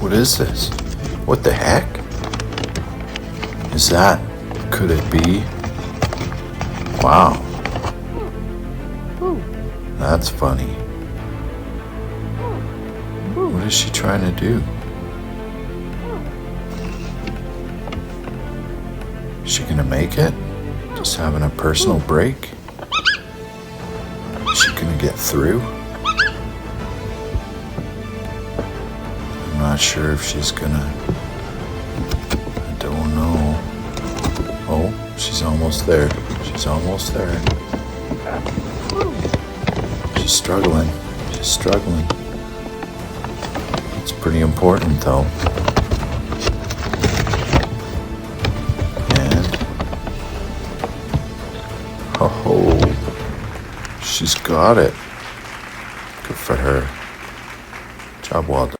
What is this? What the heck? Is that? Could it be? Wow. That's funny. What is she trying to do? Is she gonna make it? Just having a personal break? Is she gonna get through? I'm not sure if she's gonna. I don't know. Oh, she's almost there. She's almost there. She's struggling. She's struggling. It's pretty important though. And oh, she's got it. Good for her. Job well done.